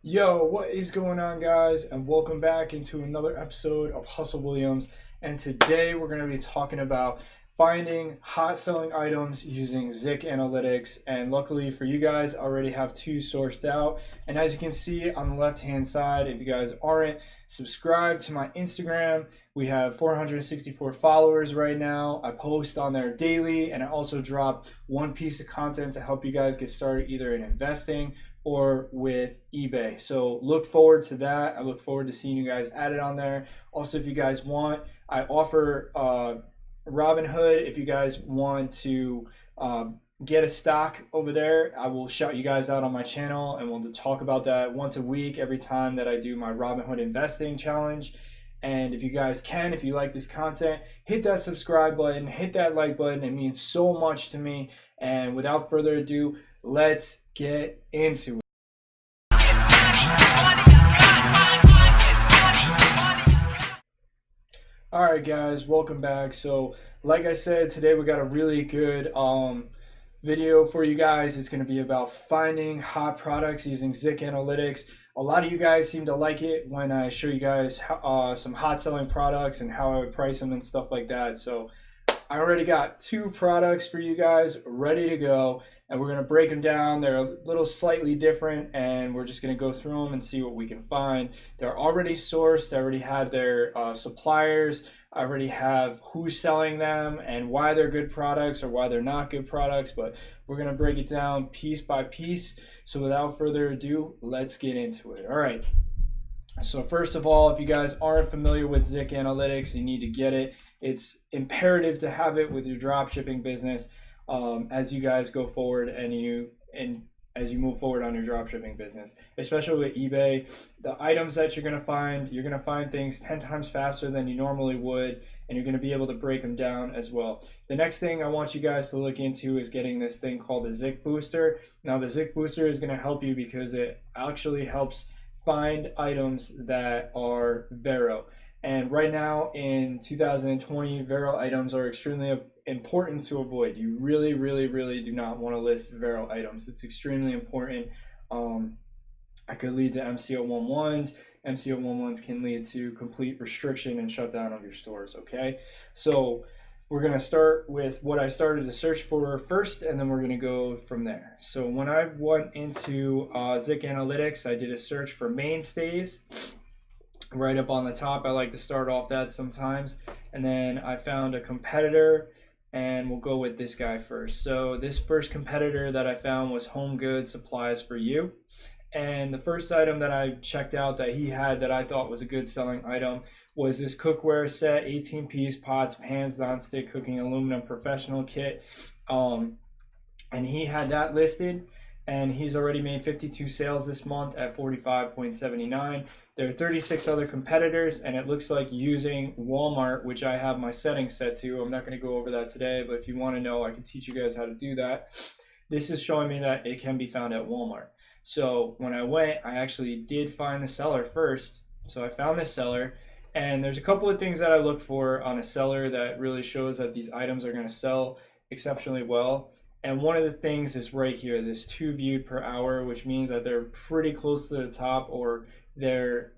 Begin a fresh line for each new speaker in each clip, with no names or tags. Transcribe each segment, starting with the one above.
Yo, what is going on, guys? And welcome back into another episode of Hustle Williams. And today we're going to be talking about finding hot selling items using Zik Analytics. And luckily for you guys, I already have two sourced out. And as you can see on the left hand side, if you guys aren't subscribed to my Instagram, we have 464 followers right now. I post on there daily, and I also drop one piece of content to help you guys get started either in investing or with eBay. So look forward to that. I look forward to seeing you guys added on there. Also, if you guys want, I offer Robinhood. If you guys want to get a stock over there, I will shout you guys out on my channel, and we'll talk about that once a week every time that I do my Robinhood investing challenge. And if you guys can, if you like this content, hit that subscribe button, hit that like button. It means so much to me. And without further ado, let's get into it. All right, guys, welcome back. So like I said, today we got a really good video for you guys. It's going to be about finding hot products using Zik Analytics. A lot of you guys seem to like it when I show you guys some hot selling products and how I would price them and stuff like that. So I already got two products for you guys ready to go, and we're going to break them down. They're a little slightly different, and we're just going to go through them and see what we can find. They're already sourced. I already have their suppliers. I already have who's selling them and why they're good products or why they're not good products, but we're going to break it down piece by piece. So without further ado, let's get into it. All right. So first of all, if you guys aren't familiar with Zik Analytics, you need to get it. It's imperative to have it with your dropshipping business as you guys go forward and as you move forward on your dropshipping business, especially with eBay. The items that you're going to find things 10 times faster than you normally would, and you're going to be able to break them down as well. The next thing I want you guys to look into is getting this thing called the Zik Booster. Now, the Zik Booster is going to help you because it actually helps find items that are Vero. And right now in 2020, Vero items are extremely important to avoid. You really, really, really do not want to list Vero items. It's extremely important. It could lead to MCO11s. MCO11s can lead to complete restriction and shutdown of your stores, okay? So we're going to start with what I started to search for first, and then we're going to go from there. So when I went into Zik Analytics, I did a search for mainstays. Right up on the top, I like to start off that sometimes. And then I found a competitor, and we'll go with this guy first. So this first competitor that I found was Home Good Supplies for You. And the first item that I checked out that he had that I thought was a good selling item was this cookware set, 18-piece pots, pans, non-stick cooking aluminum professional kit. And he had that listed, and he's already made 52 sales this month at 45.79. There are 36 other competitors, and it looks like using Walmart, which I have my settings set to. I'm not going to go over that today, but if you want to know, I can teach you guys how to do that. This is showing me that it can be found at Walmart. So when I went, I actually did find the seller first. So I found this seller, and there's a couple of things that I look for on a seller that really shows that these items are going to sell exceptionally well. And one of the things is right here, this 2 viewed per hour, which means that they're pretty close to the top, or they're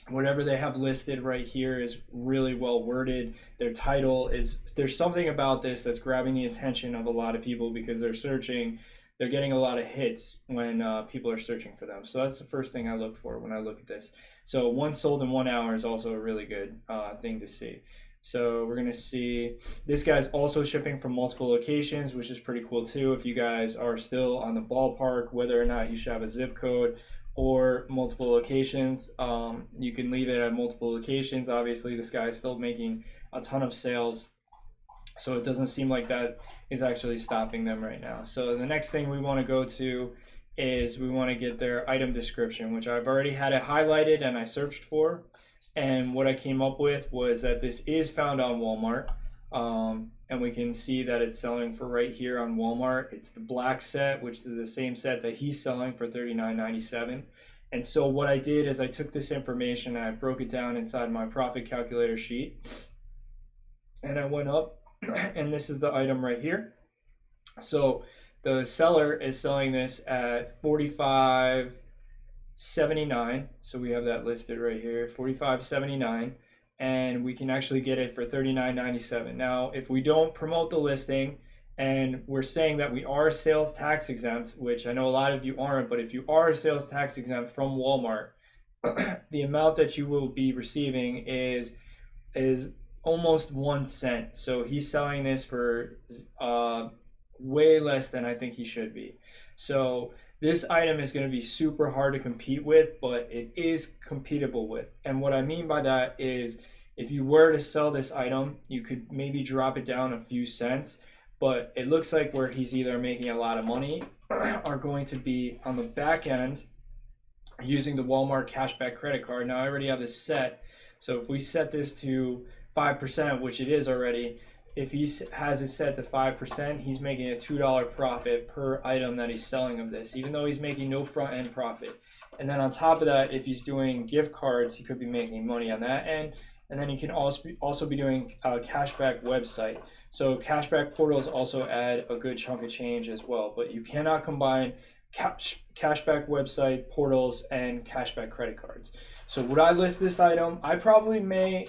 whatever they have listed right here is really well worded. Their title is, there's something about this that's grabbing the attention of a lot of people because they're getting a lot of hits when people are searching for them. So that's the first thing I look for when I look at this. So one sold in 1 hour is also a really good thing to see. So we're going to see this guy's also shipping from multiple locations, which is pretty cool too. If you guys are still on the ballpark, whether or not you should have a zip code or multiple locations, you can leave it at multiple locations. Obviously, this guy is still making a ton of sales, so it doesn't seem like that is actually stopping them right now. So the next thing we want to go to is we want to get their item description, which I've already had it highlighted and I searched for. And what I came up with was that this is found on Walmart. And we can see that it's selling for right here on Walmart. It's the black set, which is the same set that he's selling for $39.97. And so what I did is I took this information and I broke it down inside my profit calculator sheet. And I went up, and this is the item right here. So the seller is selling this at 45 $45.79. So we have that listed right here, $45.79, and we can actually get it for $39.97. Now, if we don't promote the listing and we're saying that we are sales tax exempt, which I know a lot of you aren't, but if you are sales tax exempt from Walmart, the amount that you will be receiving is almost 1 cent. So he's selling this for way less than I think he should be. So this item is going to be super hard to compete with, but it is competitive with. And what I mean by that is if you were to sell this item, you could maybe drop it down a few cents, but it looks like where he's either making a lot of money are going to be on the back end using the Walmart cashback credit card. Now I already have this set, so if we set this to 5%, which it is already, if he has it set to 5%, he's making a $2 profit per item that he's selling of this, even though he's making no front end profit. And then on top of that, if he's doing gift cards, he could be making money on that end. And then he can also be doing a cashback website. So cashback portals also add a good chunk of change as well. But you cannot combine cashback website, portals, and cashback credit cards. So would I list this item? I probably may.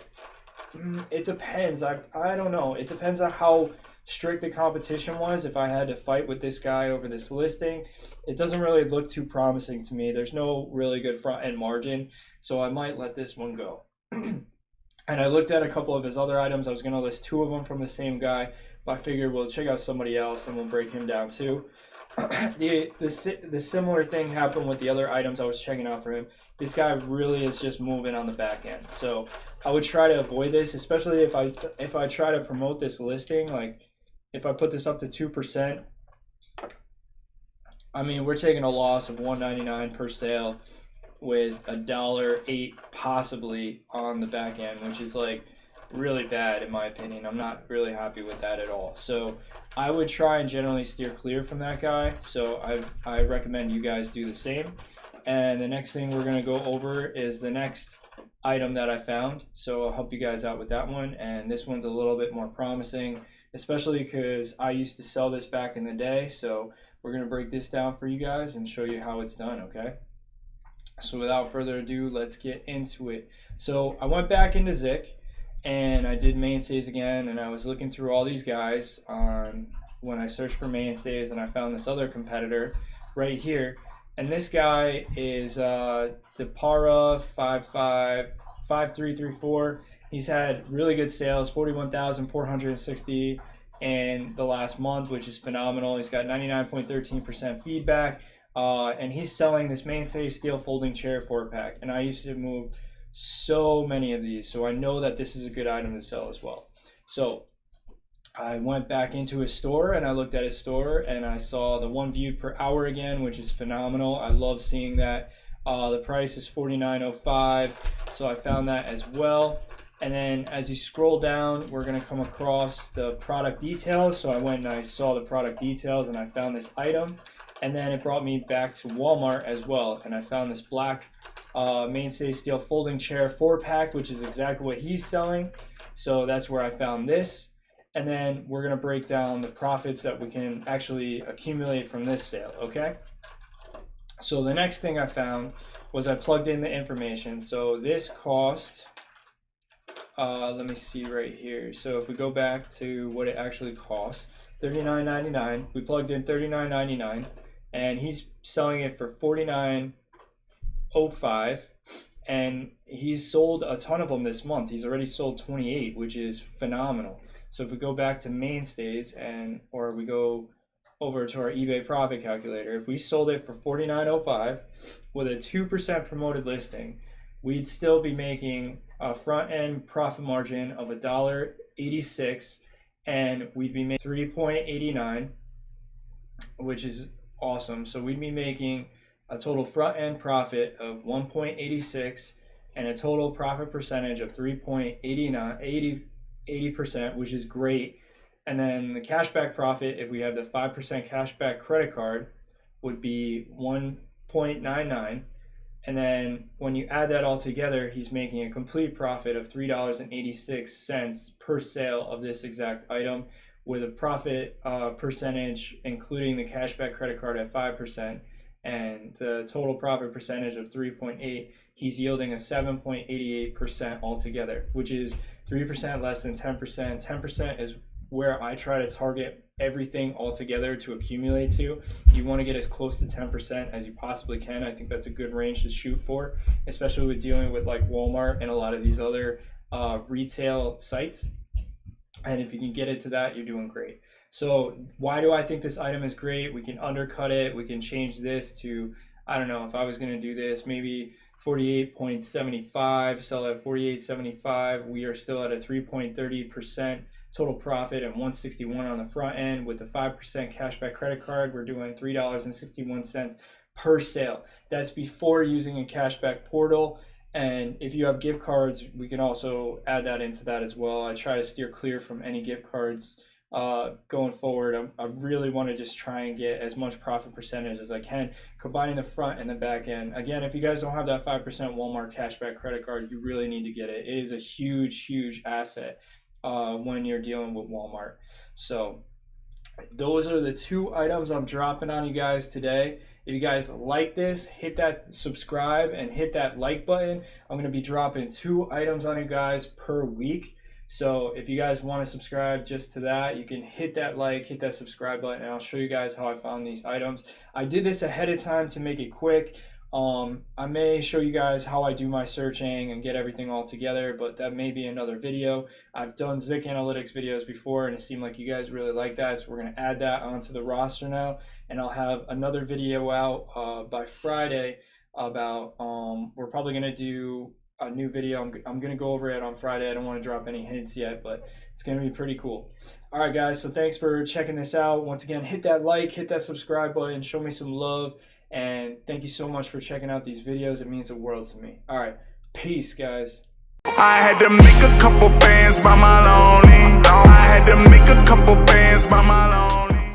It depends. I don't know. It depends on how strict the competition was. If I had to fight with this guy over this listing, it doesn't really look too promising to me. There's no really good front end margin, so I might let this one go. And I looked at a couple of his other items. I was going to list 2 of them from the same guy, but I figured we'll check out somebody else and we'll break him down too. The similar thing happened with the other items I was checking out for him. This guy really is just moving on the back end. So I would try to avoid this, especially if I try to promote this listing. Like if I put this up to 2%, I mean, we're taking a loss of $1.99 per sale with $1.08 possibly on the back end, which is like really bad in my opinion. I'm not really happy with that at all. So I would try and generally steer clear from that guy. So I recommend you guys do the same. And the next thing we're going to go over is the next item that I found. So I'll help you guys out with that one. And this one's a little bit more promising, especially because I used to sell this back in the day. So we're going to break this down for you guys and show you how it's done, okay? So without further ado, let's get into it. So I went back into Zik and I did mainstays again, and I was looking through all these guys when I searched for mainstays, and I found this other competitor right here. And this guy is Depara 5334. He's had really good sales, 41,460 in the last month, which is phenomenal. He's got 99.13% feedback, and he's selling this mainstay steel folding chair 4-pack. And I used to move so many of these, so I know that this is a good item to sell as well. So I went back into his store and I looked at his store and I saw the 1 viewed per hour again, which is phenomenal. I love seeing that. The price is $49.05, so I found that as well. And then as you scroll down, we're going to come across the product details. So I went and I saw the product details and I found this item, and then it brought me back to Walmart as well, and I found this black mainstay steel folding chair 4-pack, which is exactly what he's selling. So that's where I found this. And then we're going to break down the profits that we can actually accumulate from this sale, okay? So the next thing I found was I plugged in the information. So this cost, let me see right here. So if we go back to what it actually costs, $39.99. We plugged in $39.99, and he's selling it for $49.05. And he's sold a ton of them this month. He's already sold 28, which is phenomenal. So if we go back to mainstays or we go over to our eBay profit calculator, if we sold it for $49.05 with a 2% promoted listing, we'd still be making a front end profit margin of $1.86, and we'd be making $3.89, which is awesome. So we'd be making a total front end profit of $1.86 and a total profit percentage of 80%, which is great. And then the cashback profit, if we have the 5% cashback credit card, would be 1.99. And then when you add that all together, he's making a complete profit of $3.86 per sale of this exact item, with a profit percentage, including the cashback credit card at 5%, and the total profit percentage of 3.8, he's yielding a 7.88% altogether, which is 3% less than 10%. 10% is where I try to target everything altogether to accumulate to. You want to get as close to 10% as you possibly can. I think that's a good range to shoot for, especially with dealing with like Walmart and a lot of these other retail sites. And if you can get it to that, you're doing great. So why do I think this item is great? We can undercut it. We can change this to, I don't know, if I was going to do this, maybe 48.75, sell at 48.75. We are still at a 3.30% total profit and 161 on the front end. With the 5% cashback credit card, we're doing $3.61 per sale. That's before using a cashback portal. And if you have gift cards, we can also add that into that as well. I try to steer clear from any gift cards going forward. I really want to just try and get as much profit percentage as I can, combining the front and the back end. Again, if you guys don't have that 5% Walmart cashback credit card, you really need to get it. It is a huge asset when you're dealing with Walmart. So those are the two items I'm dropping on you guys today. If you guys like this, hit that subscribe and hit that like button. I'm going to be dropping 2 items on you guys per week. So if you guys want to subscribe just to that, you can hit that like, hit that subscribe button, and I'll show you guys how I found these items. I did this ahead of time to make it quick. I may show you guys how I do my searching and get everything all together, but that may be another video. I've done Zik Analytics videos before, and it seemed like you guys really like that, so we're going to add that onto the roster now. And I'll have another video out by Friday about, we're probably going to do a new video. I'm going to go over it on Friday. I don't want to drop any hints yet, but it's going to be pretty cool. All right, guys, so thanks for checking this out. Once again, hit that like, hit that subscribe button, show me some love. And thank you so much for checking out these videos. It means the world to me. All right, peace, guys.
I had to make a couple bands by my lonely.